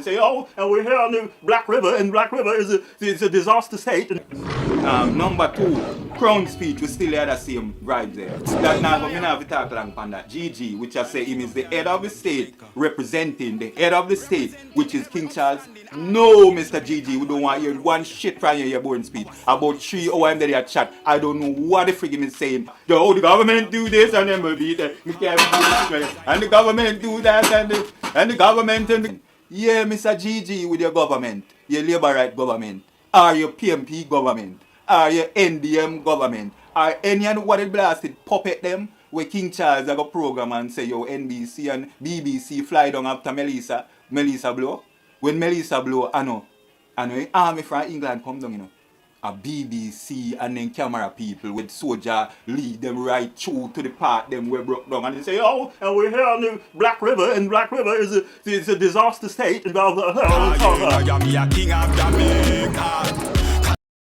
Say, oh, and we're here on the Black River, and Black River is a disaster state. Number two, Crown speech, we still have the same vibes there. That now, but we have to talk long on that. GG, which I say him is the head of the state, representing the head of the state, which is King Charles. No, Mr. GG, we don't want you one shit from your born speech. About 3 hours I'm there chat. I don't know what the friggin' is saying. Oh, the government do this and then we'll be there. And the government do that and the government and the... Yeah, Mr. GG with your government, your Labour Right government, or your PMP government, or your NDM government, or any and what it blasted puppet them, where King Charles have a program and say, yo, NBC and BBC fly down after Melissa blow. When Melissa blow, I know army from England come down, you know. A BBC and then camera people with soldier lead them right through to the part them were broke down and they say, oh, and we're here on the Black River, and Black River is a disaster state. And blah, blah, blah, blah, blah. I am a king of Jamaica.